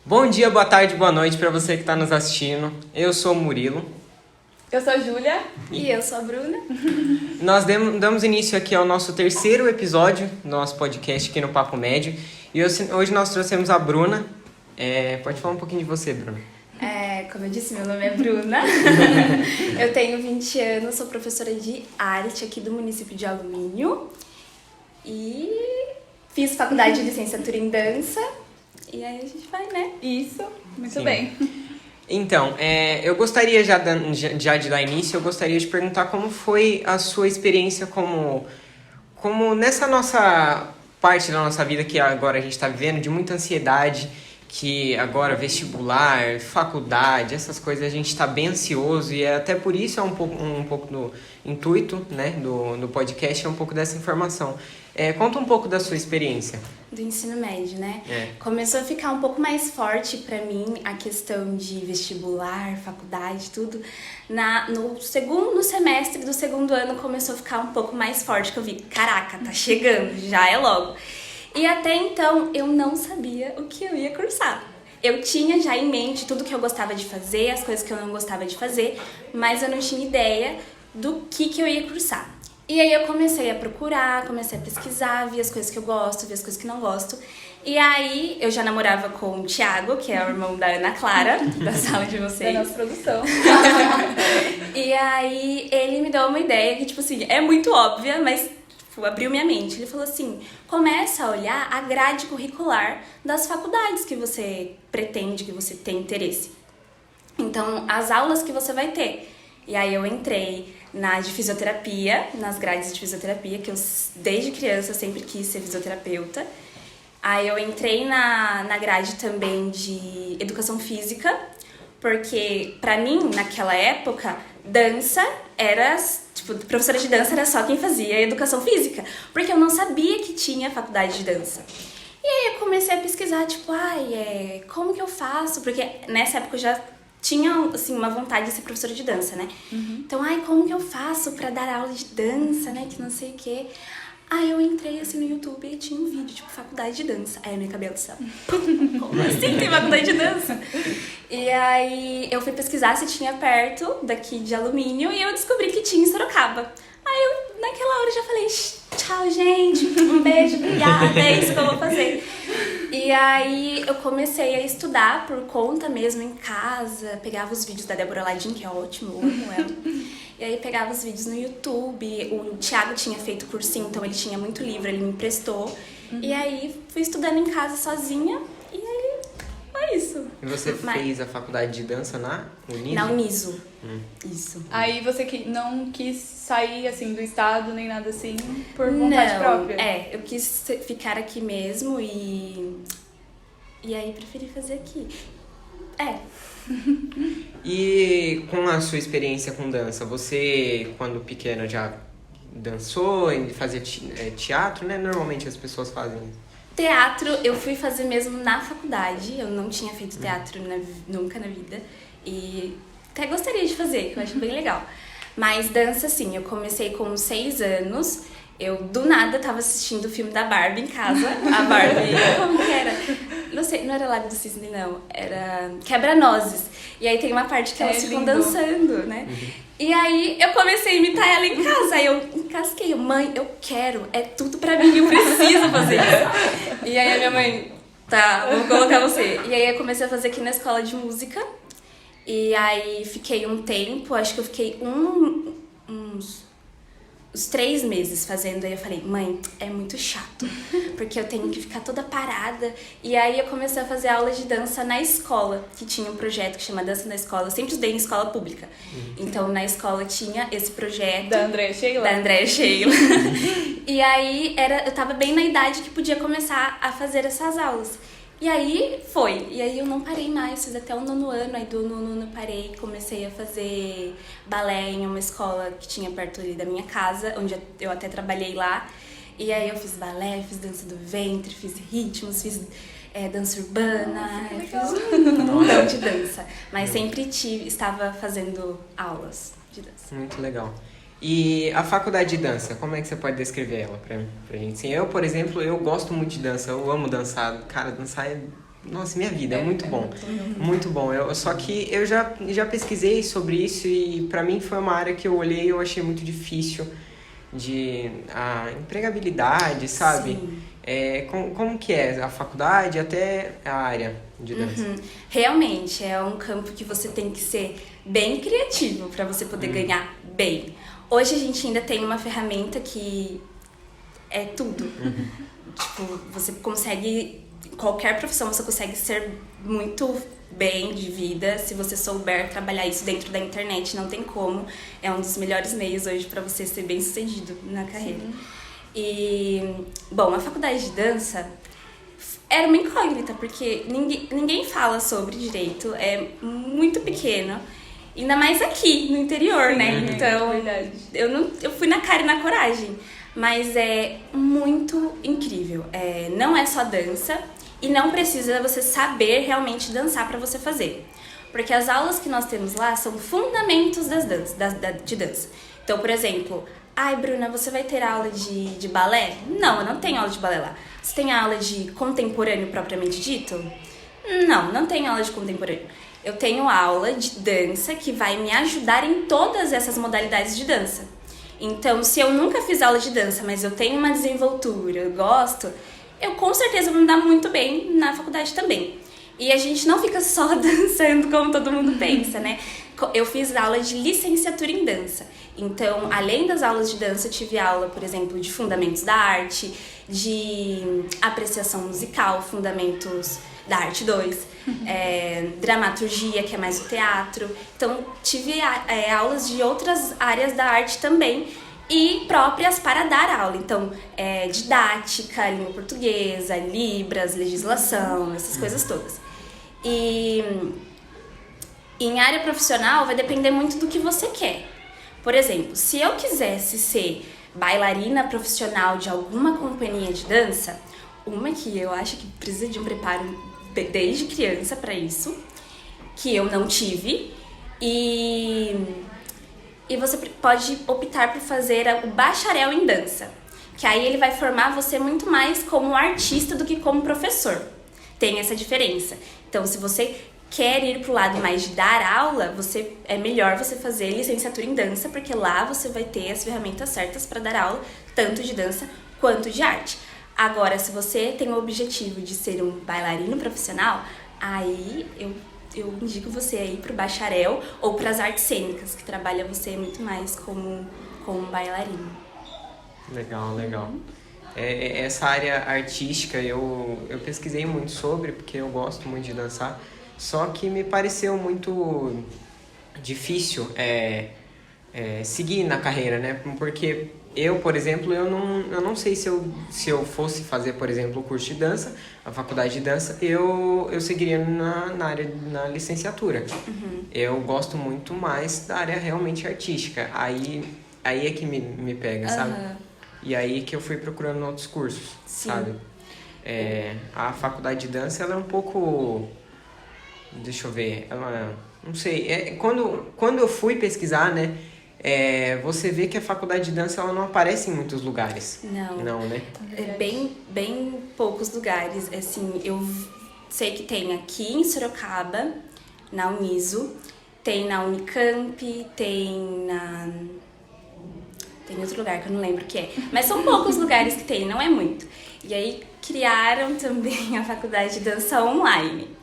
Bom dia, boa tarde, boa noite para você que está nos assistindo. Eu sou o Murilo. Eu sou a Júlia. E eu sou a Bruna. Nós damos início aqui ao nosso terceiro episódio do nosso podcast aqui no Papo Médio. E hoje nós trouxemos a Bruna. Pode falar um pouquinho de você, Bruna. Como eu disse, meu nome é Bruna. Eu tenho 20 anos, sou professora de arte aqui do município de Alumínio. E fiz faculdade de licenciatura em dança. E aí a gente vai, né? Isso, muito Sim. bem. Então, eu gostaria já de dar início, eu gostaria de perguntar como foi a sua experiência como nessa nossa parte da nossa vida que agora a gente está vivendo, de muita ansiedade, que agora vestibular, faculdade, essas coisas a gente está bem ansioso e até por isso é um pouco do intuito, né, do podcast, é um pouco dessa informação. Conta um pouco da sua experiência. Do ensino médio, né? É. Começou a ficar um pouco mais forte pra mim a questão de vestibular, faculdade, tudo. No segundo semestre do segundo ano começou a ficar um pouco mais forte, que eu vi, caraca, tá chegando, já é logo. E até então eu não sabia o que eu ia cursar. Eu tinha já em mente tudo que eu gostava de fazer, as coisas que eu não gostava de fazer, mas eu não tinha ideia do que eu ia cursar. E aí eu comecei a procurar, comecei a pesquisar, vi as coisas que eu gosto, vi as coisas que não gosto. E aí eu já namorava com o Thiago, que é o irmão da Ana Clara, da sala de vocês. Da nossa produção. E aí ele me deu uma ideia que, tipo assim, é muito óbvia, mas tipo, abriu minha mente. Ele falou assim, começa a olhar a grade curricular das faculdades que você pretende, que você tem interesse. Então, as aulas que você vai ter. E aí eu entrei na de fisioterapia, nas grades de fisioterapia, que eu desde criança sempre quis ser fisioterapeuta. Aí eu entrei na grade também de educação física, porque pra mim, naquela época, dança era, tipo, professora de dança era só quem fazia educação física, porque eu não sabia que tinha faculdade de dança. E aí eu comecei a pesquisar, tipo, como que eu faço? Porque nessa época eu já tinha, assim, uma vontade de ser professora de dança, né? Uhum. Então, como que eu faço pra dar aula de dança, né? Que não sei o quê. Aí eu entrei, assim, no YouTube e tinha um vídeo, tipo, faculdade de dança. Aí a minha cabeça, como assim tem faculdade de dança? E aí eu fui pesquisar se tinha perto daqui de Alumínio e eu descobri que tinha em Sorocaba. Aí eu, naquela hora, já falei, tchau, gente, um beijo, obrigada, é isso que eu vou fazer. E aí eu comecei a estudar por conta mesmo em casa, pegava os vídeos da Débora Ladin, que é ótimo, eu amo ela. E aí pegava os vídeos no YouTube, o Thiago tinha feito cursinho, então ele tinha muito livro, ele me emprestou. Uhum. E aí fui estudando em casa sozinha e aí foi isso. E você fez a faculdade de dança na Uniso? Na Uniso. Isso. Aí você não quis sair, assim, do estado, nem nada assim, por vontade própria? Eu quis ficar aqui mesmo e aí preferi fazer aqui. E com a sua experiência com dança, você, quando pequena, já dançou e fazia teatro, né? Normalmente as pessoas fazem isso. Teatro eu fui fazer mesmo na faculdade, eu não tinha feito teatro nunca na vida e até gostaria de fazer, que eu acho bem legal. Mas dança, sim, eu comecei com 6 anos, eu do nada tava assistindo o filme da Barbie em casa, a Barbie, como que era? Não sei, não era Lago do Cisne, não, era Quebra-Nozes. E aí tem uma parte que elas ficam dançando, né? E aí eu comecei a imitar ela em casa, aí eu encasquei, mãe, eu quero, é tudo pra mim, eu preciso fazer isso. E aí a minha mãe, tá, vou colocar você. E aí eu comecei a fazer aqui na escola de música, e aí fiquei um tempo, acho que eu fiquei uns 3 meses fazendo, aí eu falei, mãe, é muito chato, porque eu tenho que ficar toda parada. E aí eu comecei a fazer aula de dança na escola, que tinha um projeto que chama Dança na Escola, eu sempre estudei em escola pública. Então na escola tinha esse projeto. Da Andréa Sheila. E aí eu tava bem na idade que podia começar a fazer essas aulas. E aí foi, e aí eu não parei mais, fiz até o 9º ano, aí do 9º ano parei, comecei a fazer balé em uma escola que tinha perto ali da minha casa, onde eu até trabalhei lá. E aí eu fiz balé, fiz dança do ventre, fiz ritmos, fiz dança urbana, fiz um montão de dança. Mas sempre estava fazendo aulas de dança. Muito legal. E a faculdade de dança, como é que você pode descrever ela pra gente? Assim, eu, por exemplo, eu gosto muito de dança, eu amo dançar. Cara, dançar é nossa, minha vida, é muito bom. Muito bom. Só que eu já pesquisei sobre isso e pra mim foi uma área que eu olhei e eu achei muito difícil a empregabilidade, sabe? Sim. Como que é a faculdade até a área de dança? Realmente, é um campo que você tem que ser bem criativo para você poder ganhar bem. Hoje a gente ainda tem uma ferramenta que é tudo. Tipo, você consegue, qualquer profissão você consegue ser muito bem de vida se você souber trabalhar isso dentro da internet, não tem como. É um dos melhores meios hoje para você ser bem sucedido na carreira. Sim. E, bom, a faculdade de dança era uma incógnita, porque ninguém fala sobre direito, é muito pequeno, ainda mais aqui, no interior, né? Então, eu fui na cara e na coragem, mas é muito incrível. Não é só dança e não precisa você saber realmente dançar para você fazer, porque as aulas que nós temos lá são fundamentos de dança. Então, por exemplo, ai, Bruna, você vai ter aula de balé? Não, eu não tenho aula de balé lá. Você tem aula de contemporâneo propriamente dito? Não tenho aula de contemporâneo. Eu tenho aula de dança que vai me ajudar em todas essas modalidades de dança. Então, se eu nunca fiz aula de dança, mas eu tenho uma desenvoltura, eu gosto, eu com certeza vou me dar muito bem na faculdade também. E a gente não fica só dançando como todo mundo pensa, né? Eu fiz aula de licenciatura em dança. Então, além das aulas de dança, eu tive aula, por exemplo, de fundamentos da arte, de apreciação musical, fundamentos da arte 2, dramaturgia, que é mais o teatro. Então, tive aulas de outras áreas da arte também e próprias para dar aula. Então, didática, língua portuguesa, libras, legislação, essas coisas todas. E em área profissional vai depender muito do que você quer. Por exemplo, se eu quisesse ser bailarina profissional de alguma companhia de dança, uma que eu acho que precisa de um preparo desde criança para isso, que eu não tive, e você pode optar por fazer o bacharel em dança, que aí ele vai formar você muito mais como artista do que como professor. Tem essa diferença. Então, se você quer ir pro lado mais de dar aula, é melhor você fazer licenciatura em dança, porque lá você vai ter as ferramentas certas para dar aula, tanto de dança quanto de arte. Agora, se você tem o objetivo de ser um bailarino profissional, aí eu indico você a ir pro bacharel ou pras artes cênicas, que trabalha você muito mais como bailarino. Legal. Essa área artística eu pesquisei muito sobre, porque eu gosto muito de dançar. Só que me pareceu muito difícil seguir na carreira, né? Porque eu, por exemplo, eu não sei se eu fosse fazer, por exemplo, o curso de dança, a faculdade de dança, eu seguiria na licenciatura. Eu gosto muito mais da área realmente artística. Aí é que me pega, sabe? E aí que eu fui procurando outros cursos, sabe? A faculdade de dança, ela é um pouco... Deixa eu ver, ela, não sei, quando eu fui pesquisar, né, você vê que a faculdade de dança ela não aparece em muitos lugares. Não, né? Bem poucos lugares, assim, eu sei que tem aqui em Sorocaba, na Uniso, tem na Unicamp, tem outro lugar que eu não lembro o que é, mas são poucos lugares que tem, não é muito. E aí criaram também a faculdade de dança online.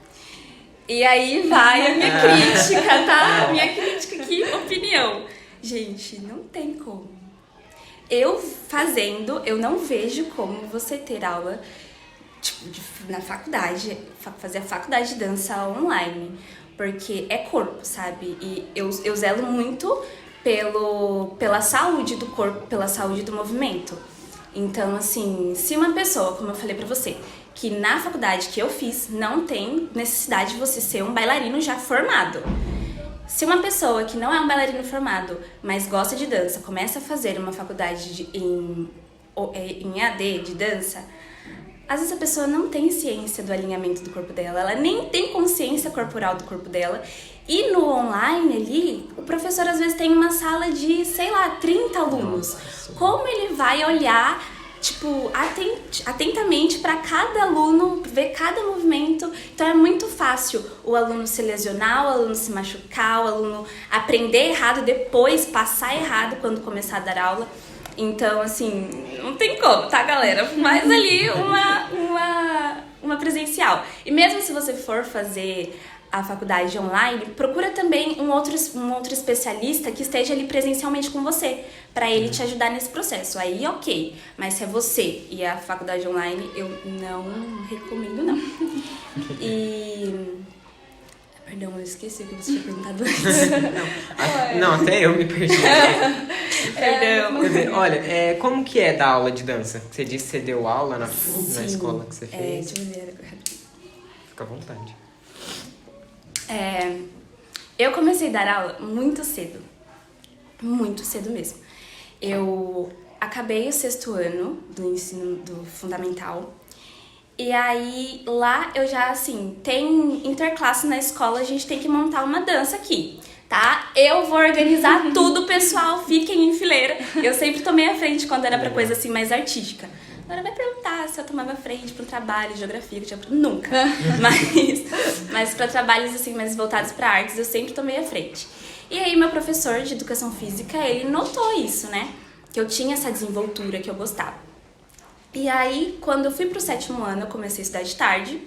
E aí vai a minha crítica, tá? Minha crítica aqui, opinião. Gente, não tem como. Eu não vejo como você ter aula na faculdade, fazer a faculdade de dança online. Porque é corpo, sabe? E eu zelo muito pela saúde do corpo, pela saúde do movimento. Então, assim, se uma pessoa, como eu falei pra você, que na faculdade que eu fiz não tem necessidade de você ser um bailarino já formado. Se uma pessoa que não é um bailarino formado, mas gosta de dança, começa a fazer uma faculdade em EAD de dança, às vezes a pessoa não tem ciência do alinhamento do corpo dela, ela nem tem consciência corporal do corpo dela. E no online ali, o professor às vezes tem uma sala de, 30 alunos. Como ele vai olhar, tipo, atentamente para cada aluno, ver cada movimento. Então é muito fácil o aluno se lesionar, o aluno se machucar, o aluno aprender errado e depois passar errado quando começar a dar aula. Então, assim, não tem como, tá, galera? Faz ali uma presencial. E mesmo se você for fazer a faculdade online, procura também um outro especialista que esteja ali presencialmente com você, para ele te ajudar nesse processo. Aí, ok. Mas se é você e a faculdade online, eu não recomendo, não. E... Perdão, eu esqueci o que você tinha perguntado antes. Não, até eu me perdi. Perdão. Olha, como que é dar aula de dança? Você disse que você deu aula na escola que você fez. Deixa eu ver. Fica à vontade. Eu comecei a dar aula muito cedo mesmo. Eu acabei o 6º ano do ensino do fundamental. E aí, lá eu já, assim, tem interclasse na escola, a gente tem que montar uma dança aqui, tá? Eu vou organizar tudo, pessoal, fiquem em fileira. Eu sempre tomei a frente quando era pra coisa, assim, mais artística. Agora vai perguntar se eu tomava a frente pro trabalho, geografia, que eu tinha... Nunca. Mas pra trabalhos, assim, mais voltados pra artes, eu sempre tomei a frente. E aí, meu professor de educação física, ele notou isso, né? Que eu tinha essa desenvoltura que eu gostava. E aí, quando eu fui pro 7º ano, eu comecei a estudar de tarde.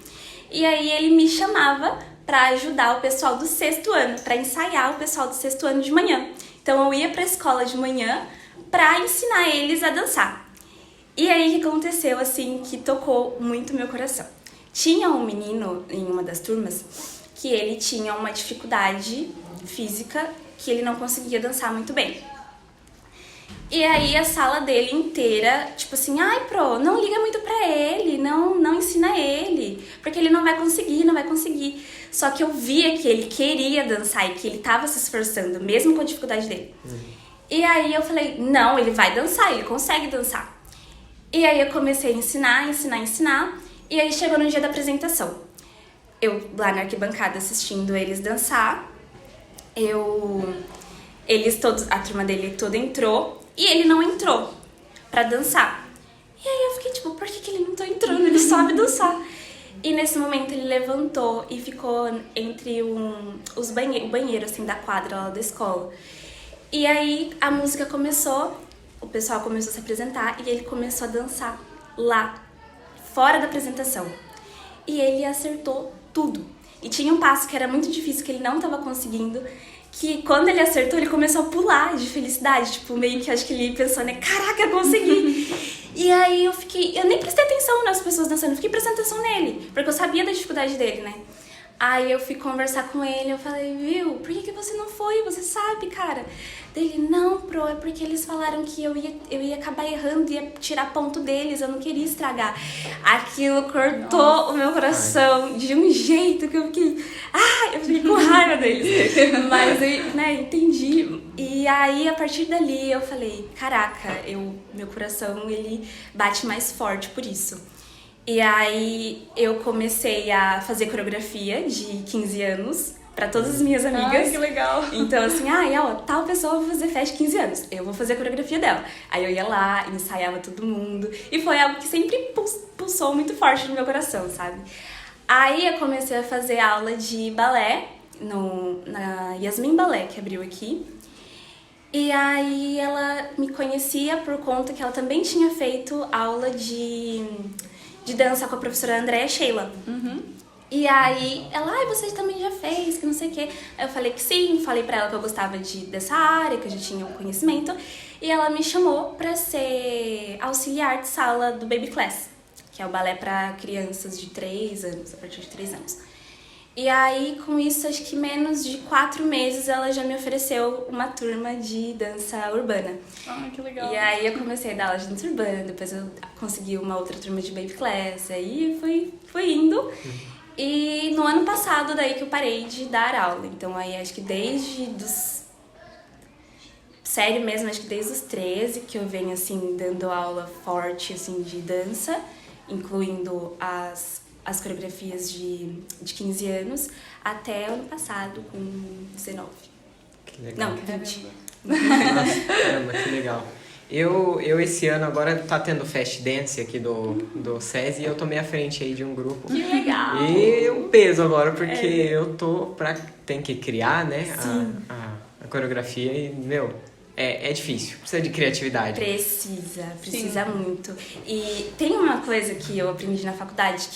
E aí, ele me chamava pra ajudar o pessoal do 6º ano, pra ensaiar o pessoal do 6º ano de manhã. Então, eu ia pra escola de manhã pra ensinar eles a dançar. E aí, o que aconteceu, assim, que tocou muito meu coração. Tinha um menino em uma das turmas que ele tinha uma dificuldade física que ele não conseguia dançar muito bem. E aí a sala dele inteira, tipo assim, ai, Pro, não liga muito pra ele, não ensina ele, porque ele não vai conseguir. Só que eu via que ele queria dançar e que ele tava se esforçando, mesmo com a dificuldade dele. E aí eu falei, não, ele vai dançar, ele consegue dançar. E aí eu comecei a ensinar, e aí chegou no dia da apresentação. Eu lá na arquibancada assistindo eles dançar, a turma dele toda entrou, e ele não entrou pra dançar. E aí eu fiquei tipo, por que ele não tá entrando? Ele sabe dançar. E nesse momento ele levantou e ficou entre o banheiro assim, da quadra lá da escola. E aí a música começou, o pessoal começou a se apresentar e ele começou a dançar lá, fora da apresentação. E ele acertou tudo. E tinha um passo que era muito difícil, que ele não estava conseguindo, que quando ele acertou, ele começou a pular de felicidade, tipo, meio que acho que ele pensou, né, caraca, consegui! E aí eu nem prestei atenção nas pessoas dançando, eu fiquei prestando atenção nele, porque eu sabia da dificuldade dele, né? Aí eu fui conversar com ele, eu falei, viu, por que você não foi? Você sabe, cara. Dele, não, Pro, é porque eles falaram que eu ia acabar errando, ia tirar ponto deles, eu não queria estragar. Aquilo cortou o meu coração de um jeito que eu fiquei com raiva deles. Mas eu, né, entendi. E aí, a partir dali, eu falei, caraca, meu coração, ele bate mais forte por isso. E aí eu comecei a fazer coreografia de 15 anos pra todas as minhas amigas. Ai, que legal! Então assim, tal pessoa vai fazer festa de 15 anos, eu vou fazer a coreografia dela. Aí eu ia lá, ensaiava todo mundo, e foi algo que sempre pulsou muito forte no meu coração, sabe? Aí eu comecei a fazer aula de balé na Yasmin Balé, que abriu aqui. E aí ela me conhecia por conta que ela também tinha feito aula de dança com a professora Andréa Sheila. E aí ela, você também já fez, que não sei o quê. Aí eu falei que sim, falei pra ela que eu gostava dessa área, que eu já tinha um conhecimento. E ela me chamou pra ser auxiliar de sala do Baby Class, que é o balé pra crianças de 3 anos, a partir de 3 anos. E aí, com isso, acho que menos de 4 meses, ela já me ofereceu uma turma de dança urbana. Ah, que legal. E aí eu comecei a dar aula de dança urbana, depois eu consegui uma outra turma de baby class, aí foi indo. E no ano passado, daí que eu parei de dar aula. Então aí acho que sério mesmo, acho que desde os 13 que eu venho, assim, dando aula forte, assim, de dança, incluindo as coreografias de 15 anos, até ano passado, com 19. Que legal. Não, 20. Nossa, caramba, que legal. Eu esse ano agora tá tendo Fast Dance aqui do SESI e eu tomei à frente aí de um grupo. Que legal! E um peso agora, porque eu tem que criar, né, a coreografia e, meu, é difícil, precisa de criatividade. Precisa muito. E tem uma coisa que eu aprendi na faculdade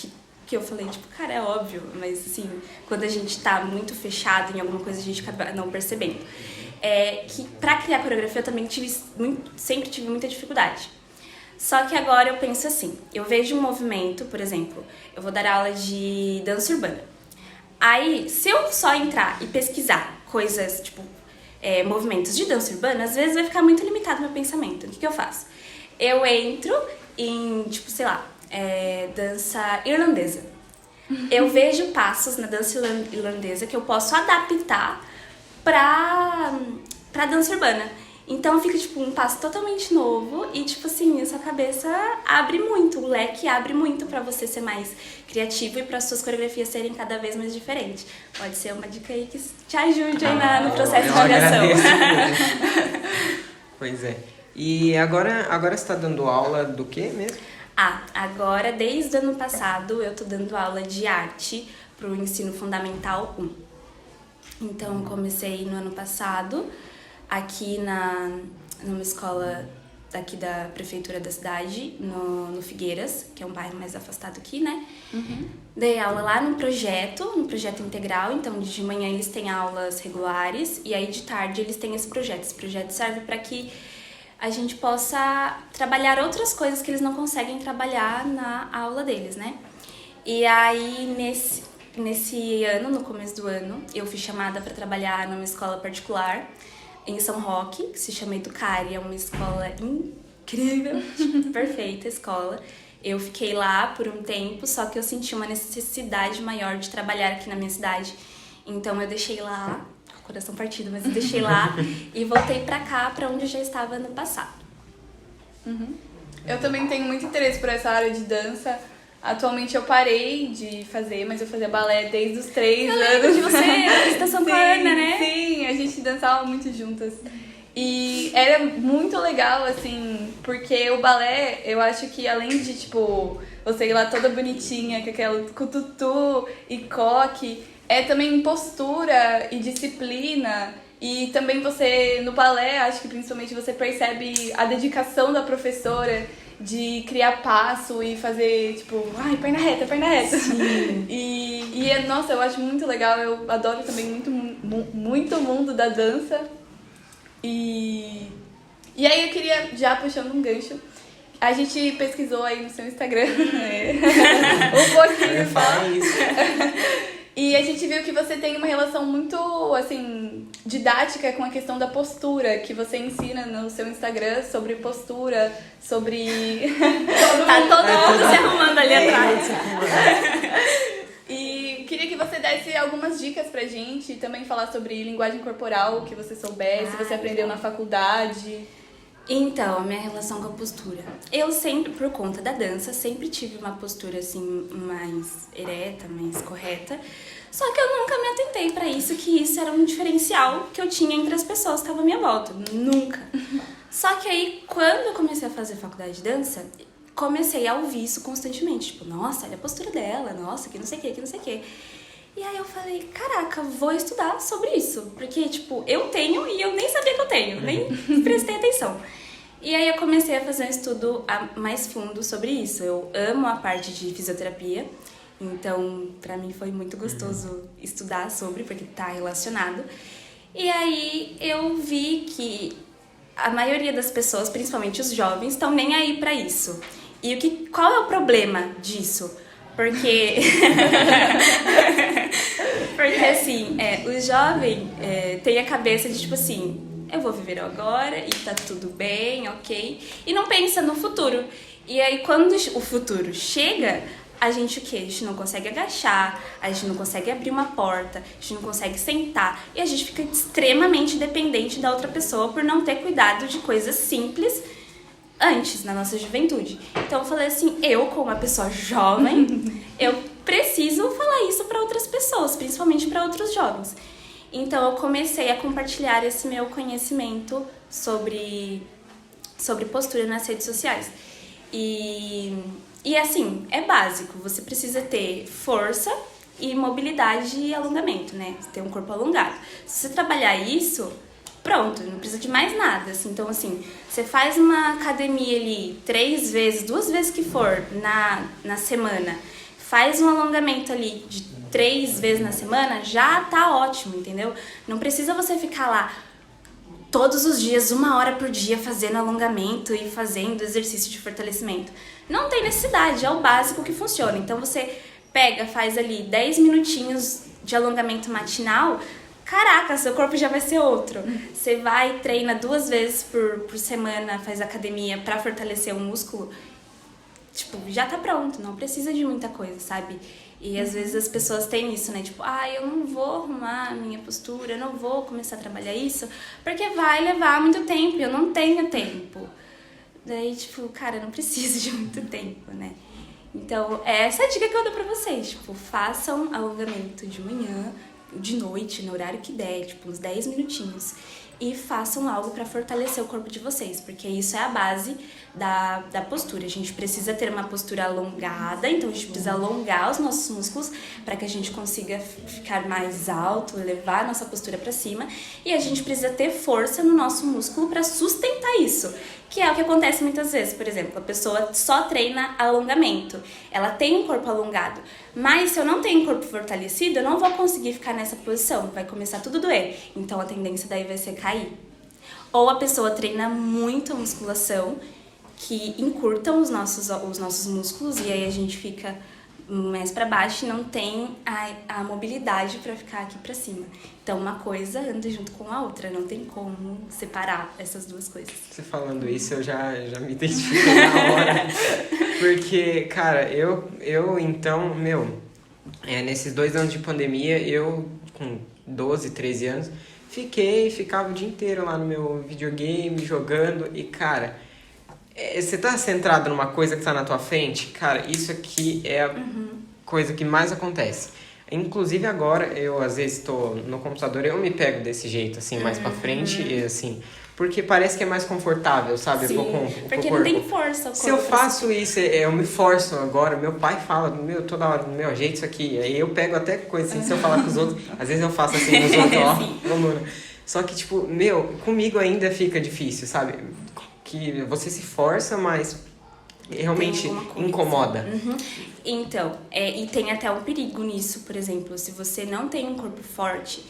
que eu falei, tipo, cara, é óbvio, mas assim, quando a gente tá muito fechado em alguma coisa, a gente acaba não percebendo. Que pra criar coreografia eu também sempre tive muita dificuldade. Só que agora eu penso assim, eu vejo um movimento, por exemplo, eu vou dar aula de dança urbana. Aí, se eu só entrar e pesquisar coisas, tipo, movimentos de dança urbana, às vezes vai ficar muito limitado meu pensamento. O que eu faço? Eu entro em, tipo, sei lá, dança irlandesa. Eu vejo passos na dança irlandesa que eu posso adaptar pra dança urbana. Então fica, tipo, um passo totalmente novo e, tipo assim, a sua cabeça abre muito, o leque abre muito pra você ser mais criativo e para suas coreografias serem cada vez mais diferentes. Pode ser uma dica aí que te ajude aí no processo de criação. Pois é. E agora você tá dando aula do quê mesmo? Agora, desde o ano passado, eu tô dando aula de arte pro ensino fundamental 1. Então, comecei no ano passado, aqui numa escola daqui da prefeitura da cidade, no Figueiras, que é um bairro mais afastado aqui, né? Uhum. Dei aula lá no projeto integral, então de manhã eles têm aulas regulares e aí de tarde eles têm esse projeto. Esse projeto serve para que a gente possa trabalhar outras coisas que eles não conseguem trabalhar na aula deles, né? E aí, nesse ano, no começo do ano, eu fui chamada para trabalhar numa escola particular em São Roque, que se chama Educare, é uma escola incrível, perfeita escola. Eu fiquei lá por um tempo, só que eu senti uma necessidade maior de trabalhar aqui na minha cidade. Então eu deixei lá, coração partido, mas eu deixei lá e voltei pra cá, pra onde eu já estava ano passado. Uhum. Eu também tenho muito interesse por essa área de dança. Atualmente eu parei de fazer, mas eu fazia balé desde os 3 anos. Eu lembro de você, na Estação Coana, né? Sim, a gente dançava muito juntas. E era muito legal, assim, porque o balé, eu acho que além de, tipo, você ir lá toda bonitinha, com aquela cututu e coque, é também postura e disciplina. E também você, no balé, acho que principalmente você percebe a dedicação da professora de criar passo e fazer, tipo, ai, perna reta. Sim. Nossa, eu acho muito legal, eu adoro também muito o mundo da dança. E aí eu queria, já puxando um gancho, a gente pesquisou aí no seu Instagram um pouquinho só. Isso. E a gente viu que você tem uma relação muito, assim, didática com a questão da postura, que você ensina no seu Instagram sobre postura, sobre... Tá todo mundo se arrumando ali atrás. E queria que você desse algumas dicas pra gente e também falar sobre linguagem corporal, que você soubesse, se você aprendeu na faculdade. Então, a minha relação com a postura. Eu sempre, por conta da dança, sempre tive uma postura, assim, mais ereta, mais correta. Só que eu nunca me atentei pra isso, que isso era um diferencial que eu tinha entre as pessoas que estavam à minha volta. Nunca. Só que aí, quando eu comecei a fazer faculdade de dança, comecei a ouvir isso constantemente. Tipo, nossa, olha a postura dela, nossa, que não sei o que. E aí eu falei, caraca, vou estudar sobre isso. Porque, tipo, eu tenho e eu nem sabia que eu tenho, nem prestei atenção. E aí eu comecei a fazer um estudo mais fundo sobre isso. Eu amo a parte de fisioterapia, então pra mim foi muito gostoso estudar sobre, porque tá relacionado. E aí eu vi que a maioria das pessoas, principalmente os jovens, estão nem aí pra isso. E qual é o problema disso? Porque assim, o jovem tem a cabeça de tipo assim, eu vou viver agora e tá tudo bem, ok? E não pensa no futuro. E aí quando o futuro chega, a gente o quê? A gente não consegue agachar, a gente não consegue abrir uma porta, a gente não consegue sentar. E a gente fica extremamente dependente da outra pessoa por não ter cuidado de coisas simples antes, na nossa juventude. Então eu falei assim, eu como uma pessoa jovem, eu preciso falar isso para outras pessoas, principalmente para outros jovens. Então eu comecei a compartilhar esse meu conhecimento sobre sobre postura nas redes sociais. E assim, é básico, você precisa ter força e mobilidade e alongamento, né? Ter um corpo alongado. Se você trabalhar isso, pronto, não precisa de mais nada. Assim. Então, assim, você faz uma academia ali 3 vezes, 2 vezes que for na semana, faz um alongamento ali de 3 vezes na semana, já tá ótimo, entendeu? Não precisa você ficar lá todos os dias, 1 hora por dia, fazendo alongamento e fazendo exercício de fortalecimento. Não tem necessidade, é o básico que funciona. Então, você pega, faz ali 10 minutinhos de alongamento matinal, caraca, seu corpo já vai ser outro. Você vai, treina 2 vezes por semana, faz academia pra fortalecer o músculo, tipo, já tá pronto, não precisa de muita coisa, sabe? E às vezes as pessoas têm isso, né? Tipo, eu não vou arrumar a minha postura, eu não vou começar a trabalhar isso, porque vai levar muito tempo, eu não tenho tempo. Daí, tipo, cara, não preciso de muito tempo, né? Então, essa é a dica que eu dou pra vocês. Tipo, façam alongamento de manhã, de noite, no horário que der, tipo, uns 10 minutinhos. E façam algo pra fortalecer o corpo de vocês, porque isso é a base da postura. A gente precisa ter uma postura alongada, então a gente precisa alongar os nossos músculos para que a gente consiga ficar mais alto, levar a nossa postura para cima. E a gente precisa ter força no nosso músculo para sustentar isso, que é o que acontece muitas vezes. Por exemplo, a pessoa só treina alongamento, ela tem um corpo alongado, mas se eu não tenho um corpo fortalecido, eu não vou conseguir ficar nessa posição, vai começar tudo a doer. Então a tendência daí vai ser cair. Ou a pessoa treina muito a musculação, que encurtam os nossos músculos, e aí a gente fica mais para baixo e não tem a mobilidade para ficar aqui para cima. Então uma coisa anda junto com a outra, não tem como separar essas duas coisas. Você falando isso, eu já me identifiquei na hora. Porque, cara, eu então, nesses 2 anos de pandemia, eu com 12, 13 anos, ficava o dia inteiro lá no meu videogame, jogando, e, cara, você tá centrado numa coisa que tá na tua frente, cara, isso aqui é a coisa que mais acontece. Inclusive agora, eu às vezes tô no computador, eu me pego desse jeito, assim, mais pra frente, e assim, porque parece que é mais confortável, sabe? Sim, porque não tem força. Se eu faço isso, eu me forço agora, meu pai fala, toda hora, ajeita isso aqui, aí eu pego até coisa assim, se eu falar com os outros, às vezes eu faço assim nos outros, ó, coluna. Só que, tipo, comigo ainda fica difícil, sabe? Que você se força, mas realmente incomoda. Então, e tem até um perigo nisso, por exemplo, se você não tem um corpo forte,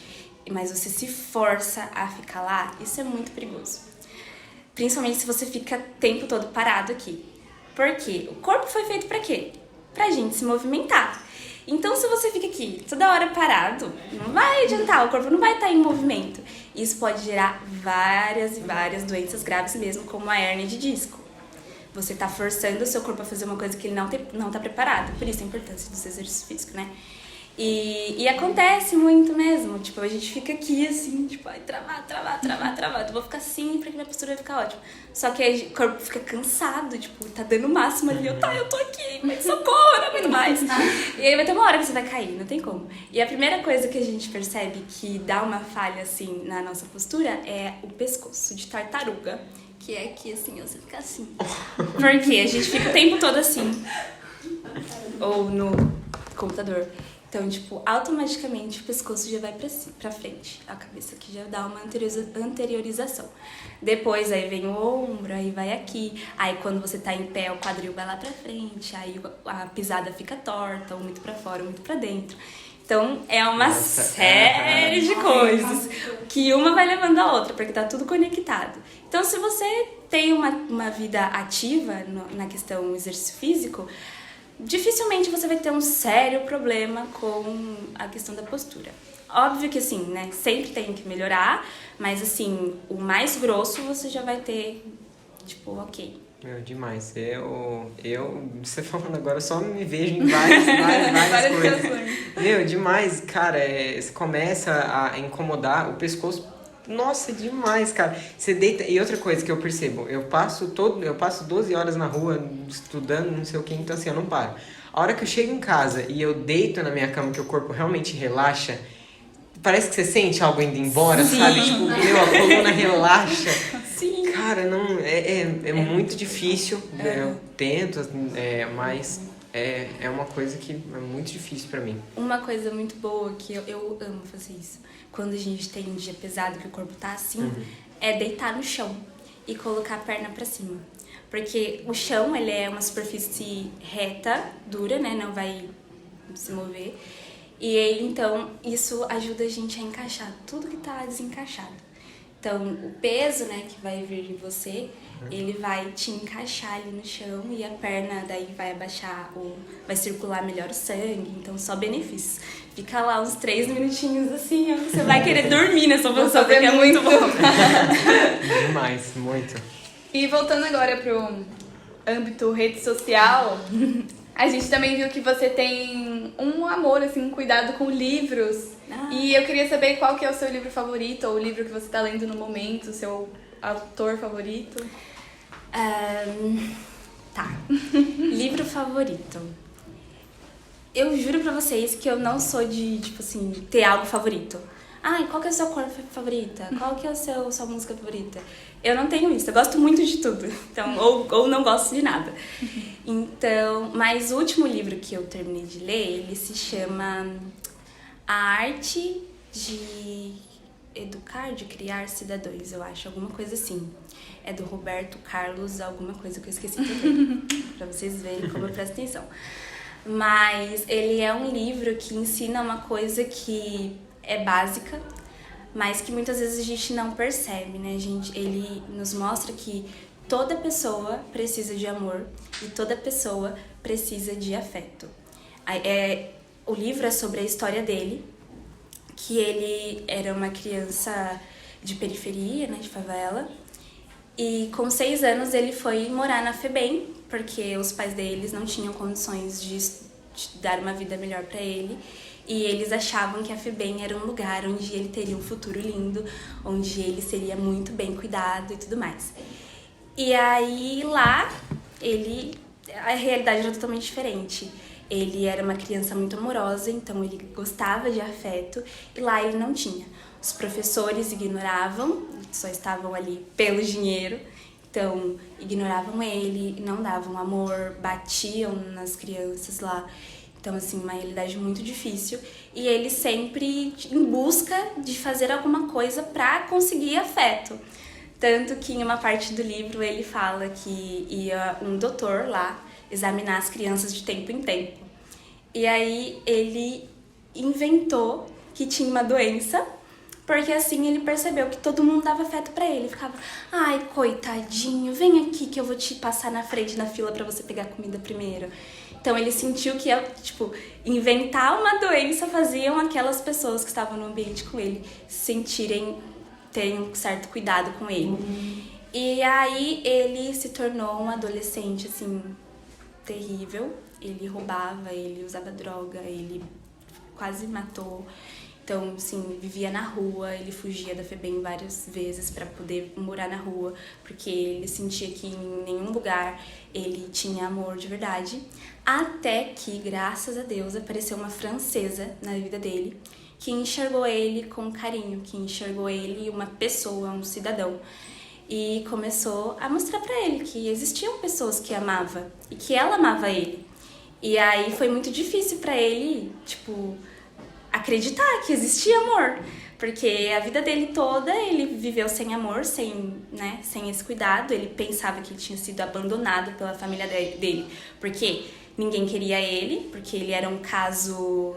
mas você se força a ficar lá, isso é muito perigoso. Principalmente se você fica o tempo todo parado aqui. Por quê? O corpo foi feito pra quê? Pra gente se movimentar. Então, se você fica aqui toda hora parado, não vai adiantar, o corpo não vai estar em movimento. Isso pode gerar várias e várias doenças graves mesmo, como a hérnia de disco. Você está forçando o seu corpo a fazer uma coisa que ele não tá preparado. Por isso a importância do exercício físico, né? E acontece muito mesmo. Tipo, a gente fica aqui assim, tipo, travado. Vou ficar assim pra que minha postura vai ficar ótima. Só que aí o corpo fica cansado, tipo, tá dando o máximo ali. Eu tô aqui, mas socorro, não aguento mais. E aí vai ter uma hora que você vai cair, não tem como. E a primeira coisa que a gente percebe que dá uma falha, assim, na nossa postura é o pescoço de tartaruga. Que é aqui, assim, você fica assim. Porque a gente fica o tempo todo assim. Ou no computador. Então, tipo, automaticamente o pescoço já vai pra frente. A cabeça aqui já dá uma anteriorização. Depois, aí vem o ombro, aí vai aqui. Aí, quando você tá em pé, o quadril vai lá pra frente. Aí, a pisada fica torta, ou muito pra fora, ou muito pra dentro. Então, é uma série de coisas que uma vai levando a outra, porque tá tudo conectado. Então, se você tem uma vida ativa na questão exercício físico, dificilmente você vai ter um sério problema com a questão da postura. Óbvio que assim, né, sempre tem que melhorar, mas assim, o mais grosso você já vai ter, tipo, ok. Demais. Você falando agora, eu só me vejo em várias coisas. Demais, cara, você começa a incomodar o pescoço. Nossa, demais, cara. Você deita. E outra coisa que eu percebo, eu passo 12 horas na rua estudando, não sei o que, então assim, eu não paro. A hora que eu chego em casa e eu deito na minha cama, que o corpo realmente relaxa, parece que você sente algo indo embora, Sim. sabe? Tipo, a coluna relaxa. Sim. Cara, não, é muito difícil, eu tento, mas é uma coisa que é muito difícil pra mim. Uma coisa muito boa que eu amo fazer isso, quando a gente tem um dia pesado que o corpo tá assim, é deitar no chão e colocar a perna pra cima. Porque o chão, ele é uma superfície reta, dura, né? Não vai se mover. E ele, então, isso ajuda a gente a encaixar tudo que tá desencaixado. Então, o peso, né, que vai vir de você, ele vai te encaixar ali no chão e a perna daí vai abaixar, vai circular melhor o sangue, então só benefícios. Fica lá uns 3 minutinhos assim, ó, você vai querer dormir nessa posição, porque é muito bom. Demais, muito. E voltando agora pro âmbito rede social, a gente também viu que você tem um amor, assim, um cuidado com livros. E eu queria saber qual que é o seu livro favorito, ou o livro que você está lendo no momento, o seu autor favorito. Tá. Livro favorito. Eu juro pra vocês que eu não sou de, tipo assim, ter algo favorito. Ai, qual que é a sua cor favorita? Qual que é a sua música favorita? Eu não tenho isso, eu gosto muito de tudo. Então, ou não gosto de nada. Então, mas o último livro que eu terminei de ler, ele se chama A Arte de Educar, de Criar Cidadãos, eu acho, alguma coisa assim. É do Roberto Carlos, alguma coisa que eu esqueci também, pra vocês verem como eu presto atenção. Mas ele é um livro que ensina uma coisa que é básica, mas que muitas vezes a gente não percebe, né? Ele nos mostra que toda pessoa precisa de amor e toda pessoa precisa de afeto. O livro é sobre a história dele, que ele era uma criança de periferia, né, de favela, e com 6 anos ele foi morar na FEBEM, porque os pais deles não tinham condições de dar uma vida melhor para ele, e eles achavam que a FEBEM era um lugar onde ele teria um futuro lindo, onde ele seria muito bem cuidado e tudo mais. E aí lá, a realidade era totalmente diferente. Ele era uma criança muito amorosa, então ele gostava de afeto, e lá ele não tinha. Os professores ignoravam, só estavam ali pelo dinheiro, então ignoravam ele, não davam amor, batiam nas crianças lá. Então, assim, uma realidade muito difícil. E ele sempre em busca de fazer alguma coisa para conseguir afeto. Tanto que em uma parte do livro ele fala que ia um doutor lá examinar as crianças de tempo em tempo. E aí ele inventou que tinha uma doença, porque assim ele percebeu que todo mundo dava afeto pra ele. Ficava, ai, coitadinho, vem aqui que eu vou te passar na frente na fila pra você pegar comida primeiro. Então ele sentiu que, tipo, inventar uma doença faziam aquelas pessoas que estavam no ambiente com ele terem um certo cuidado com ele. E aí ele se tornou um adolescente, assim, terrível. Ele roubava, ele usava droga, ele quase matou. Então, assim, vivia na rua, ele fugia da FEBEM várias vezes para poder morar na rua, porque ele sentia que em nenhum lugar ele tinha amor de verdade. Até que, graças a Deus, apareceu uma francesa na vida dele, que enxergou ele com carinho, que enxergou ele uma pessoa, um cidadão. E começou a mostrar pra ele que existiam pessoas que amava e que ela amava ele. E aí foi muito difícil pra ele, tipo, acreditar que existia amor, porque a vida dele toda ele viveu sem amor, sem esse cuidado. Ele pensava que ele tinha sido abandonado pela família dele, porque ninguém queria ele, porque ele era um caso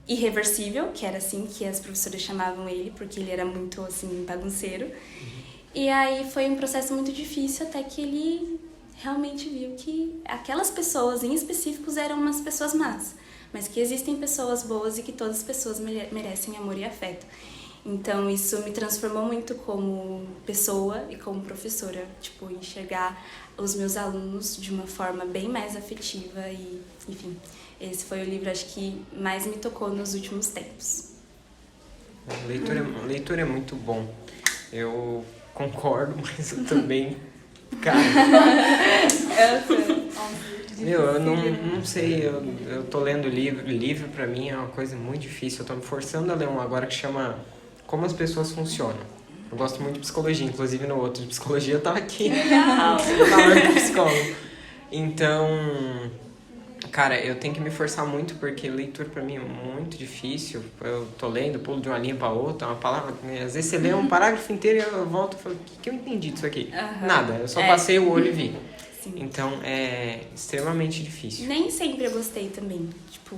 irreversível, que era assim que as professoras chamavam ele, porque ele era muito assim bagunceiro. E aí foi um processo muito difícil até que ele realmente viu que aquelas pessoas em específicos eram umas pessoas más, mas que existem pessoas boas e que todas as pessoas merecem amor e afeto. Então isso me transformou muito como pessoa e como professora, tipo, enxergar os meus alunos de uma forma bem mais afetiva e, enfim, esse foi o livro, acho que mais me tocou nos últimos tempos. Leitura é muito bom. Eu concordo, mas eu também, cara... eu não sei, eu tô lendo livro pra mim é uma coisa muito difícil. Eu tô me forçando a ler um agora que chama Como as Pessoas Funcionam. Eu gosto muito de psicologia, inclusive no outro de psicologia eu tava aqui. Legal! Eu tava com psicólogo. Então, cara, eu tenho que me forçar muito porque leitura pra mim é muito difícil. Eu tô lendo, pulo de uma linha pra outra, uma palavra. Às vezes você lê um parágrafo inteiro e eu volto e falo, o que eu entendi disso aqui? Nada, eu só passei o olho e vi. Sim. Então é extremamente difícil. Nem sempre eu gostei também. Tipo,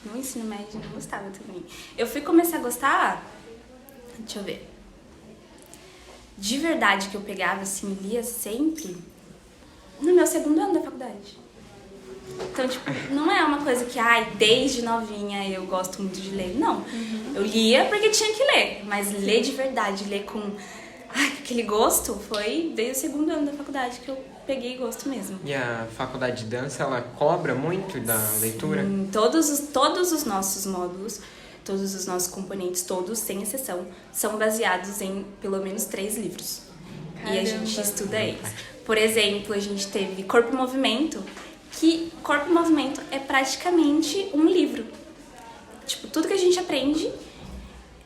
no ensino médio eu não gostava também. Eu fui começar a gostar, deixa eu ver. De verdade que eu pegava assim, lia sempre no meu segundo ano da faculdade. Então, tipo, não é uma coisa que, desde novinha eu gosto muito de ler. Não. Eu lia porque tinha que ler. Mas ler de verdade, ler com aquele gosto, foi desde o segundo ano da faculdade que eu peguei gosto mesmo. E a faculdade de dança, ela cobra muito da leitura? Todos os nossos módulos, todos os nossos componentes, todos, sem exceção, são baseados em pelo menos 3 livros. Caramba. E a gente estuda eles. Por exemplo, a gente teve Corpo e Movimento, que Corpo e Movimento é praticamente um livro. Tipo, tudo que a gente aprende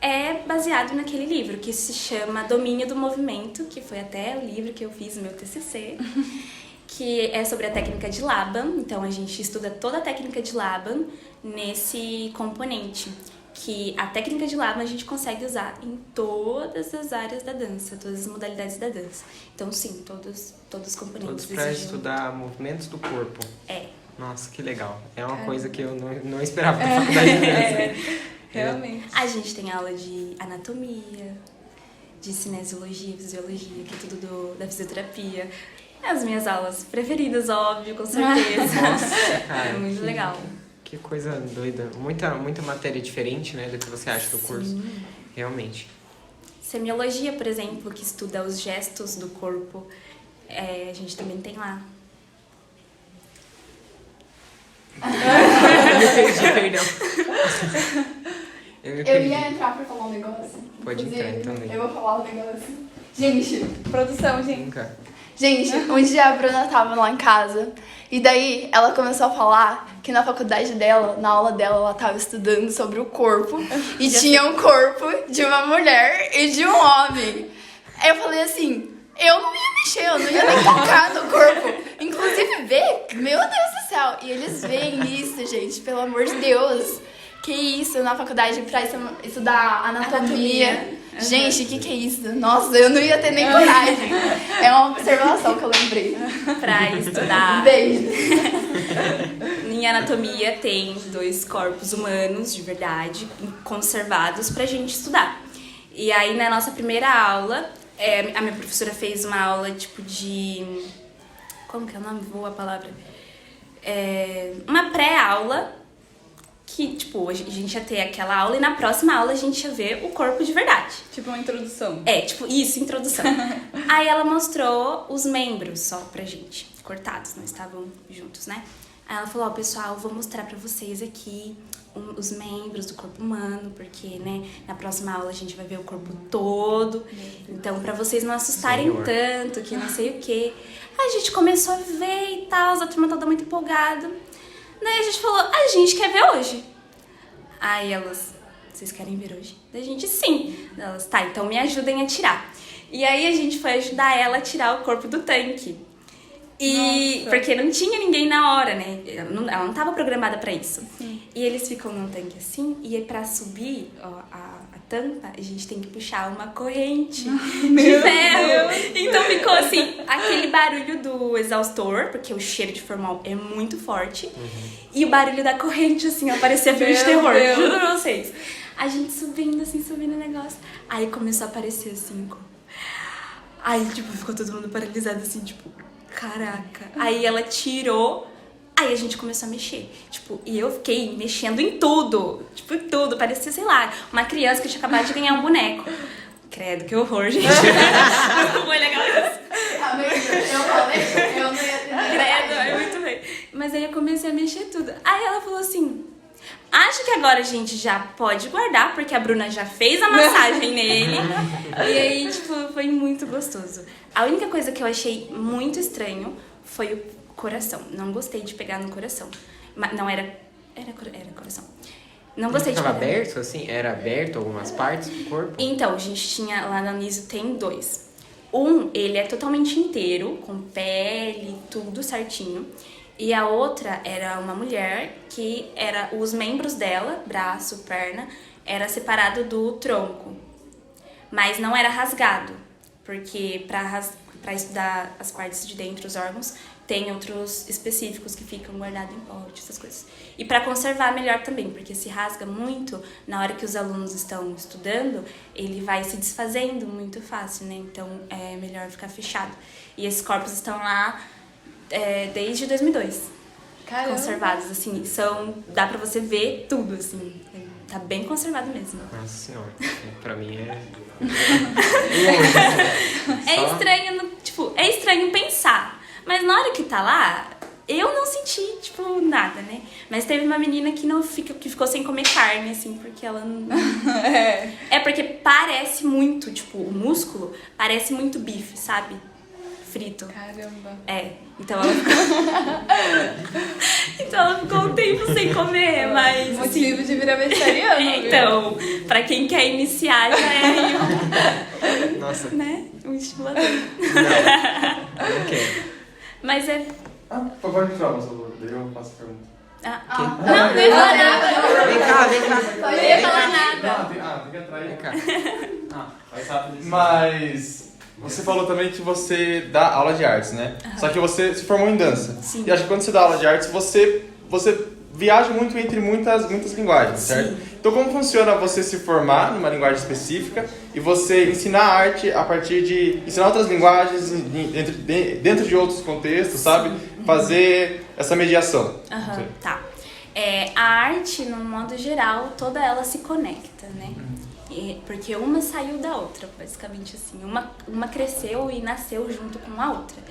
é baseado naquele livro, que se chama Domínio do Movimento, que foi até o livro que eu fiz no meu TCC, que é sobre a técnica de Laban. Então, a gente estuda toda a técnica de Laban nesse componente, que a técnica de Laban a gente consegue usar em todas as áreas da dança, todas as modalidades da dança. Então, sim, todos os componentes. Todos para estudar movimentos do corpo. É. Nossa, que legal. É uma coisa que eu não esperava da faculdade de dança. Realmente. A gente tem aula de anatomia, de cinesiologia, fisiologia, que é tudo da fisioterapia. As minhas aulas preferidas, óbvio, com certeza. Nossa, cara, É muito legal. Que coisa doida. Muita matéria diferente, né, do que você acha do curso. Realmente. Semiologia, por exemplo, que estuda os gestos do corpo, a gente também tem lá. Eu perdi, perdão. Eu ia entrar pra falar um negócio. Pode entrar, então. Eu vou falar um negócio. Gente, Produção, gente. Nunca. gente, um dia a Bruna tava lá em casa e daí ela começou a falar que na faculdade dela, na aula dela, ela tava estudando sobre o corpo e tinha um corpo de uma mulher e de um homem. Aí eu falei assim, eu não ia mexer, eu não ia nem tocar no corpo. Inclusive ver, meu Deus do céu. E eles veem isso, gente, pelo amor de Deus. Que isso, na faculdade pra estudar anatomia. Gente, que é isso? Nossa, eu não ia ter nem coragem. É uma observação que eu lembrei. Pra estudar. Beijo. Em anatomia tem 2 corpos humanos, de verdade, conservados pra gente estudar. E aí, na nossa primeira aula, a minha professora fez uma aula tipo de... Como que é o nome? Voa a palavra. Uma pré-aula, que, tipo, a gente ia ter aquela aula e na próxima aula a gente ia ver o corpo de verdade. Tipo uma introdução. Tipo, isso, introdução. Aí ela mostrou os membros só pra gente, cortados, não estavam juntos, né? Aí ela falou, pessoal, vou mostrar pra vocês aqui os membros do corpo humano, porque, né, na próxima aula a gente vai ver o corpo todo. Então, pra vocês não assustarem tanto, que não sei o quê. Aí a gente começou a ver e tal, a turma toda muito empolgada. Daí a gente falou, a gente quer ver hoje. Aí elas, vocês querem ver hoje? Daí a gente, sim. Elas, tá, então me ajudem a tirar. E aí a gente foi ajudar ela a tirar o corpo do tanque. E Nossa. porque não tinha ninguém na hora, né? Ela não tava programada pra isso. Sim. E eles ficam num tanque assim, e aí pra subir a tampa, a gente tem que puxar uma corrente de ferro. Então ficou assim, aquele barulho do exaustor, porque o cheiro de formal é muito forte, e o barulho da corrente, assim, ó, parecia filme de terror, juro pra vocês. A gente subindo, assim, subindo o negócio. Aí começou a aparecer assim, aí, tipo, ficou todo mundo paralisado, assim, tipo, caraca. Aí ela tirou, aí a gente começou a mexer. Tipo, e eu fiquei mexendo em tudo. Tipo, em tudo. Parecia, sei lá, uma criança que tinha acabado de ganhar um boneco. Credo, que horror, gente. Não foi legal isso. Eu falei, eu não ia ter nem Credo, coragem. é muito bem. Mas aí eu comecei a mexer tudo. Aí ela falou assim, acho que agora a gente já pode guardar, porque a Bruna já fez a massagem nele. E aí, tipo, foi muito gostoso. A única coisa que eu achei muito estranho foi o coração. Não gostei de pegar no coração. Mas não era coração. Não gostei de Ficava pedra. aberto, assim? Era aberto algumas partes do corpo? Então, a gente tinha lá na Niso tem 2. Ele é totalmente inteiro, com pele, tudo certinho. E a outra era uma mulher que era os membros dela, braço, perna, era separado do tronco. Mas não era rasgado, porque para estudar as partes de dentro, os órgãos, tem outros específicos que ficam guardados em pote, essas coisas. E para conservar melhor também, porque se rasga muito, na hora que os alunos estão estudando, ele vai se desfazendo muito fácil, né? Então é melhor ficar fechado. E esses corpos estão lá desde 2002. Caramba. Conservados, assim, dá pra você ver tudo, assim. Tá bem conservado mesmo. Nossa senhora, pra mim é... É estranho, é estranho pensar. Mas na hora que tá lá, eu não senti, nada, né? Mas teve uma menina que ficou sem comer carne, assim, porque ela não... É porque parece muito, o músculo parece muito bife, sabe? Frito. Caramba. Então ela ficou um tempo sem comer, mas... Motivo de virar vegetariano, viu? Então, pra quem quer iniciar, já é Nossa. né? Um estimulador. Não quero. Mas Pode tirar, por favor. Daí eu faço a pergunta. Não, nem falar nada. Vem cá. Não ia falar nada. Tem que atrair. Vem cá. Faz rápido. Mas você falou também que você dá aula de artes, né? Só que você se formou em dança. Sim. E acho que quando você dá aula de artes, você viaja muito entre muitas linguagens, certo? Então como funciona você se formar numa linguagem específica e você ensinar arte a partir de ensinar outras linguagens dentro de outros contextos, sabe? Fazer essa mediação. Tá. A arte, no modo geral, toda ela se conecta, né? Porque uma saiu da outra, basicamente assim. Uma cresceu e nasceu junto com a outra.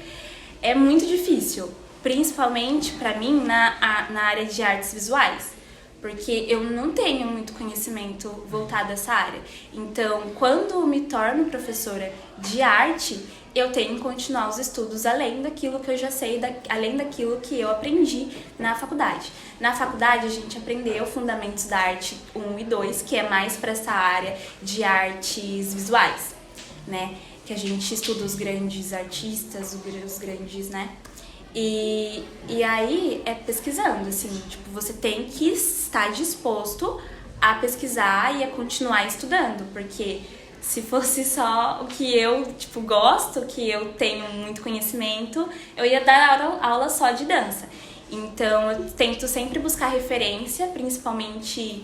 É muito difícil, principalmente pra mim na área de artes visuais, porque eu não tenho muito conhecimento voltado a essa área. Então, quando me torno professora de arte, eu tenho que continuar os estudos além daquilo que eu já sei, além daquilo que eu aprendi na faculdade. Na faculdade, a gente aprendeu Fundamentos da Arte 1 e 2, que é mais para essa área de artes visuais, né? Que a gente estuda os grandes artistas, os grandes, né? E aí é pesquisando, assim, você tem que estar disposto a pesquisar e a continuar estudando, porque se fosse só o que eu, gosto, que eu tenho muito conhecimento, eu ia dar aula só de dança. Então, eu tento sempre buscar referência, principalmente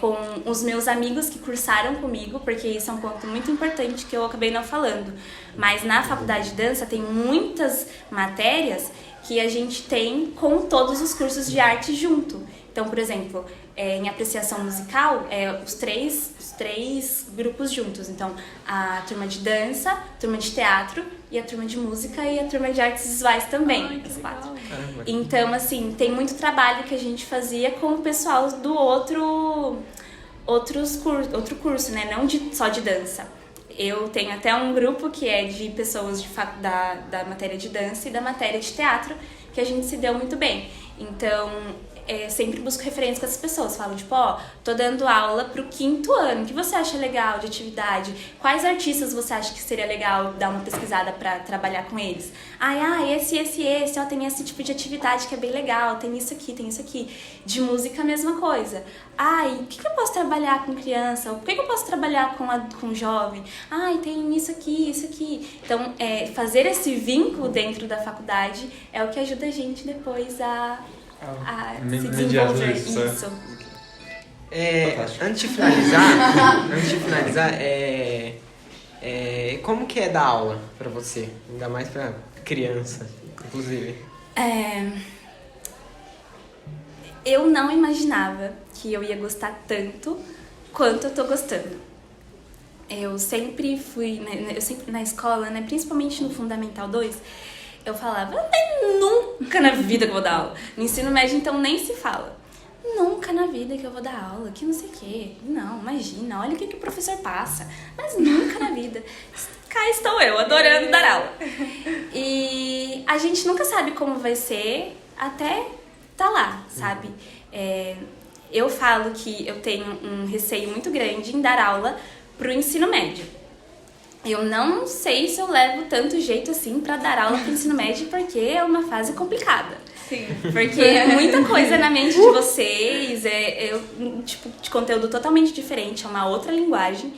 com os meus amigos que cursaram comigo, porque isso é um ponto muito importante que eu acabei não falando. Mas na faculdade de dança tem muitas matérias que a gente tem com todos os cursos de arte junto. Então, por exemplo, em apreciação musical, os três grupos juntos. Então, a turma de dança, a turma de teatro e a turma de música e a turma de artes visuais também. Ai, que as quatro. Caramba. Então, assim, tem muito trabalho que a gente fazia com o pessoal do outro curso, né? Não só de dança. Eu tenho até um grupo que é de pessoas da matéria de dança e da matéria de teatro, que a gente se deu muito bem. Então, sempre busco referência com as pessoas. Falo, tô dando aula pro 5º ano. O que você acha legal de atividade? Quais artistas você acha que seria legal dar uma pesquisada pra trabalhar com eles? Esse, tem esse tipo de atividade que é bem legal. Tem isso aqui. De música, a mesma coisa. O que eu posso trabalhar com criança? O que eu posso trabalhar com jovem? Tem isso aqui. Então, fazer esse vínculo dentro da faculdade é o que ajuda a gente depois a se desenvolver. Isso. Antes de finalizar, como que é dar aula pra você? Ainda mais pra criança, inclusive. Eu não imaginava que eu ia gostar tanto quanto eu tô gostando. Eu sempre fui, na escola, né, principalmente no Fundamental 2, eu falava, nunca na vida que eu vou dar aula. No ensino médio, então, nem se fala. Nunca na vida que eu vou dar aula, que não sei o quê. Não, imagina, olha o que o professor passa. Mas nunca na vida. Cá estou eu, adorando dar aula. E a gente nunca sabe como vai ser até tá lá, sabe? eu falo que eu tenho um receio muito grande em dar aula pro ensino médio. Eu não sei se eu levo tanto jeito assim pra dar aula pro ensino médio, porque é uma fase complicada. Sim. Porque é muita coisa na mente de vocês, é um tipo de conteúdo totalmente diferente, é uma outra linguagem.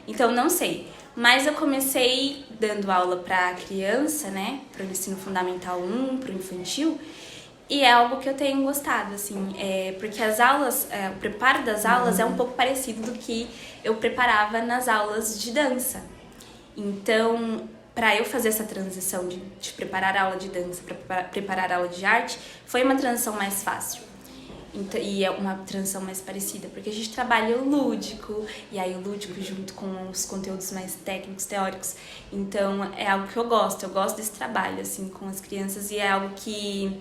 Então, não sei. Mas eu comecei dando aula pra criança, né? Pro ensino fundamental 1, pro infantil. E é algo que eu tenho gostado, assim. Porque as aulas, o preparo das aulas é um pouco parecido do que eu preparava nas aulas de dança. Então, para eu fazer essa transição de preparar a aula de dança para preparar a aula de arte, foi uma transição mais fácil. Então, e é uma transição mais parecida, porque a gente trabalha o lúdico, e aí o lúdico junto com os conteúdos mais técnicos, teóricos. Então, é algo que eu gosto desse trabalho, assim, com as crianças, e é algo que...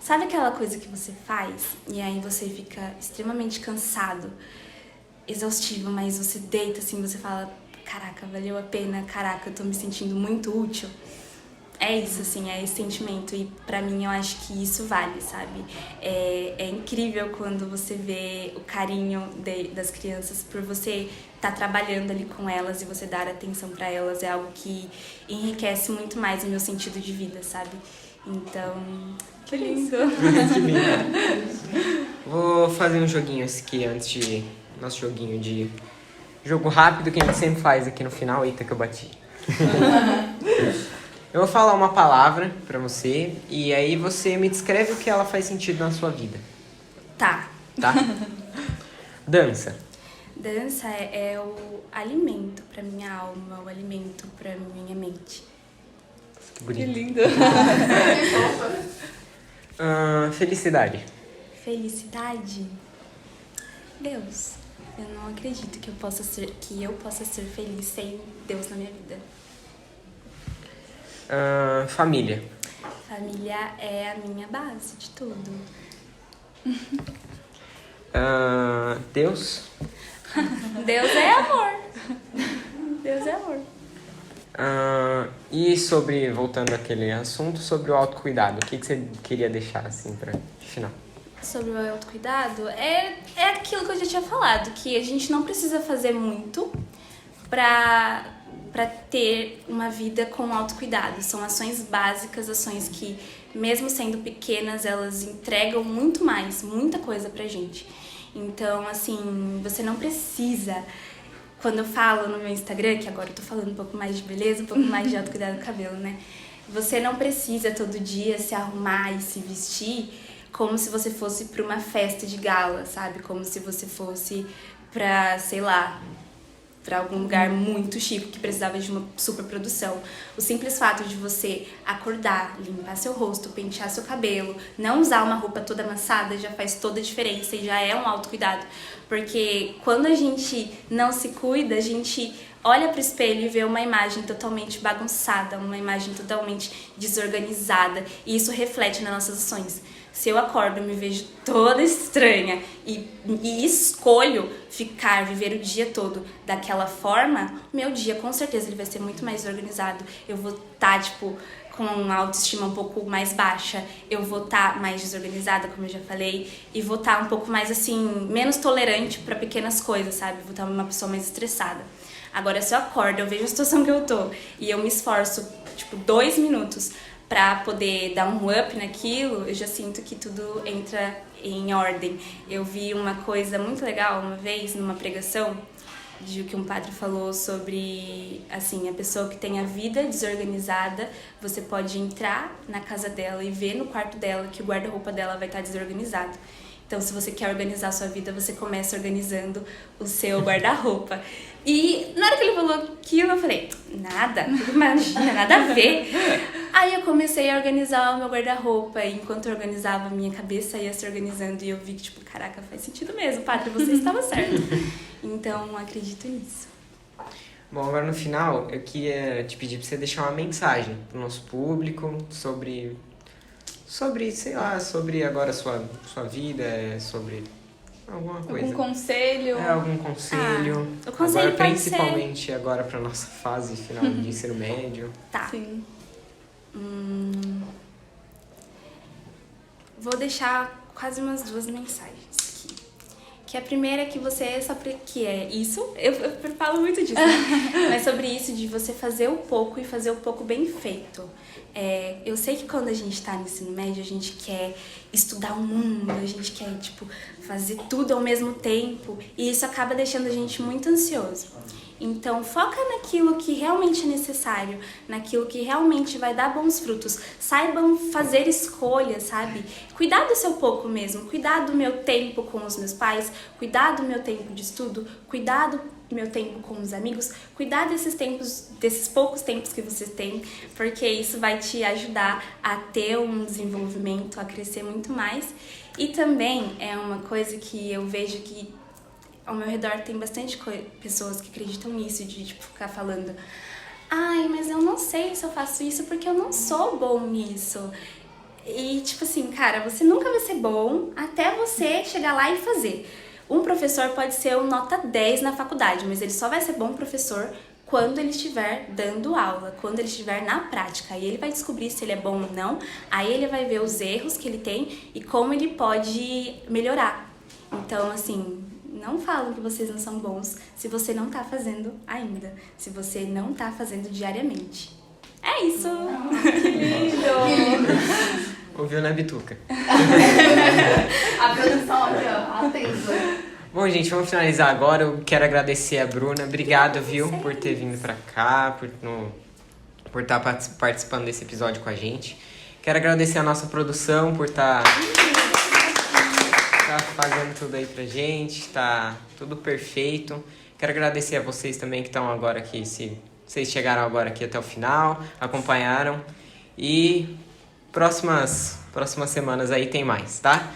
Sabe aquela coisa que você faz, e aí você fica extremamente cansado, exaustivo, mas você deita, assim, você fala... Caraca, valeu a pena, caraca, eu tô me sentindo muito útil. É isso, assim, é esse sentimento. E pra mim, eu acho que isso vale, sabe? É incrível quando você vê o carinho das crianças por você estar trabalhando ali com elas e você dar atenção pra elas. É algo que enriquece muito mais o meu sentido de vida, sabe? Então, Que lindo. Que lindo. Vou fazer um joguinho aqui antes de... Nosso joguinho de... Jogo rápido que a gente sempre faz aqui no final. Eita, que eu bati. Eu vou falar uma palavra pra você e aí você me descreve o que ela faz sentido na sua vida. tá. Tá? Dança. Dança é o alimento pra minha alma, o alimento pra minha mente. Que Que bonito. lindo. Felicidade. Felicidade? Deus. Eu não acredito que eu possa ser feliz sem Deus na minha vida. Família. Família é a minha base de tudo. Deus. Deus é amor. Deus é amor. E sobre, voltando àquele assunto, sobre o autocuidado, o que você queria deixar assim pra final? Sobre o autocuidado, é aquilo que eu já tinha falado, que a gente não precisa fazer muito pra ter uma vida com autocuidado. São ações básicas, ações que, mesmo sendo pequenas, elas entregam muito mais, muita coisa pra gente. Então, assim, você não precisa... Quando eu falo no meu Instagram, que agora eu tô falando um pouco mais de beleza, um pouco mais de autocuidado do cabelo, né? Você não precisa todo dia se arrumar e se vestir como se você fosse pra uma festa de gala, sabe? Como se você fosse pra, sei lá, pra algum lugar muito chique que precisava de uma super produção. O simples fato de você acordar, limpar seu rosto, pentear seu cabelo, não usar uma roupa toda amassada já faz toda a diferença e já é um autocuidado. Porque quando a gente não se cuida, a gente olha pro espelho e vê uma imagem totalmente bagunçada, uma imagem totalmente desorganizada, e isso reflete nas nossas ações. Se eu acordo e me vejo toda estranha e escolho viver o dia todo daquela forma, meu dia com certeza ele vai ser muito mais organizado. Eu vou estar, com uma autoestima um pouco mais baixa, eu vou estar mais desorganizada, como eu já falei, e vou estar um pouco mais, assim, menos tolerante para pequenas coisas, sabe? Vou estar uma pessoa mais estressada. Agora, se eu acordo, eu vejo a situação que eu tô e eu me esforço, 2 minutos pra poder dar um up naquilo, eu já sinto que tudo entra em ordem. Eu vi uma coisa muito legal uma vez numa pregação, de que um padre falou sobre, assim, a pessoa que tem a vida desorganizada, você pode entrar na casa dela e ver no quarto dela que o guarda-roupa dela vai estar desorganizado. Então, se você quer organizar a sua vida, você começa organizando o seu guarda-roupa. E na hora que ele falou aquilo, eu falei, nada, imagina, nada a ver. Aí eu comecei a organizar o meu guarda-roupa, e enquanto eu organizava, a minha cabeça ia se organizando, e eu vi que, caraca, faz sentido mesmo, padre, você estava certo. Então, acredito nisso. Bom, agora no final, eu queria te pedir pra você deixar uma mensagem pro nosso público sobre sei lá, sobre agora a sua vida, sobre alguma coisa. Algum conselho? Algum conselho. O conselho agora, pode principalmente agora pra nossa fase final de ensino médio. Tá. Sim. Vou deixar quase umas 2 mensagens aqui. Que a primeira é que você que é isso, eu falo muito disso, né? Mas sobre isso de você fazer o pouco e fazer o pouco bem feito. Eu sei que quando a gente tá no ensino médio, a gente quer estudar o mundo, a gente quer, tipo, fazer tudo ao mesmo tempo, e isso acaba deixando a gente muito ansioso. Então, foca naquilo que realmente é necessário, naquilo que realmente vai dar bons frutos. Saibam fazer escolhas, sabe? Cuidar do seu pouco mesmo, cuidar do meu tempo com os meus pais, cuidar do meu tempo de estudo, cuidar do meu tempo com os amigos, cuidar desses poucos tempos que você tem, porque isso vai te ajudar a ter um desenvolvimento, a crescer muito mais. E também é uma coisa que eu vejo que ao meu redor tem bastante pessoas que acreditam nisso, de tipo, ficar falando: ai, mas eu não sei se eu faço isso porque eu não sou bom nisso. E tipo assim, cara, você nunca vai ser bom até você chegar lá e fazer. Um professor pode ser um nota 10 na faculdade, mas ele só vai ser bom professor quando ele estiver dando aula, quando ele estiver na prática. Aí ele vai descobrir se ele é bom ou não, aí ele vai ver os erros que ele tem e como ele pode melhorar. Então, assim, não falam que vocês não são bons se você não tá fazendo ainda, se você não tá fazendo diariamente. É isso! Que lindo! Ouviu na bituca. A produção aqui, ó, atenta. Bom, gente, vamos finalizar agora. Eu quero agradecer a Bruna. Obrigado, viu, por ter vindo pra cá, por estar participando desse episódio com a gente. Quero agradecer a nossa produção por estar fazendo tudo aí pra gente. Tá tudo perfeito. Quero agradecer a vocês também que estão agora aqui, se vocês chegaram agora aqui até o final, acompanharam. E próximas semanas aí tem mais, tá?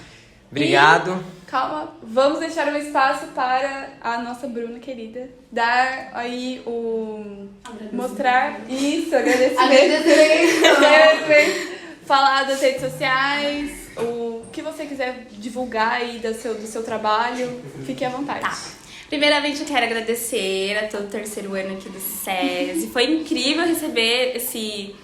Obrigado. Calma, vamos deixar um espaço para a nossa Bruna querida dar aí mostrar isso, agradecimento, falar das redes sociais, o que você quiser divulgar aí do seu trabalho, fique à vontade. Tá. Primeiramente, eu quero agradecer a todo o terceiro ano aqui do SESI. Foi incrível receber esse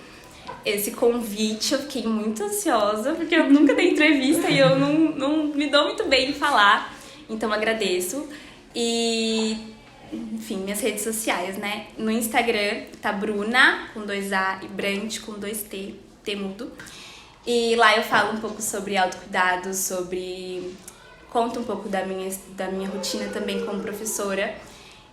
convite. Eu fiquei muito ansiosa, porque eu nunca dei entrevista e eu não me dou muito bem em falar. Então, agradeço. E, enfim, minhas redes sociais, né? No Instagram tá Bruna, com 2A, e Brant, com 2T, T mudo. E lá eu falo um pouco sobre autocuidado, conto um pouco da minha rotina também como professora.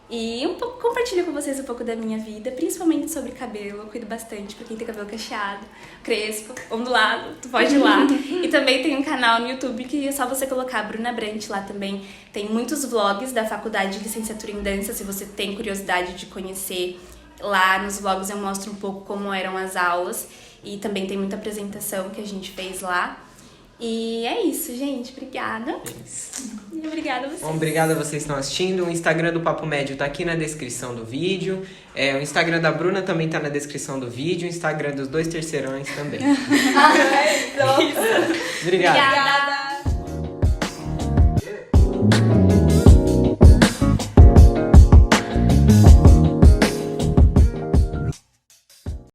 E compartilho com vocês um pouco da minha vida, principalmente sobre cabelo. Eu cuido bastante pra quem tem cabelo cacheado, crespo, ondulado, tu pode ir lá. E também tem um canal no YouTube que é só você colocar Bruna Brant. Lá também tem muitos vlogs da faculdade de licenciatura em dança, se você tem curiosidade de conhecer. Lá nos vlogs eu mostro um pouco como eram as aulas e também tem muita apresentação que a gente fez lá. E é isso, gente. Obrigada. E obrigada a vocês. Bom, obrigado a vocês que estão assistindo. O Instagram do Papo Médio tá aqui na descrição do vídeo. O Instagram da Bruna também tá na descrição do vídeo. O Instagram dos 2 terceirões também. Isso. Obrigado. Obrigada.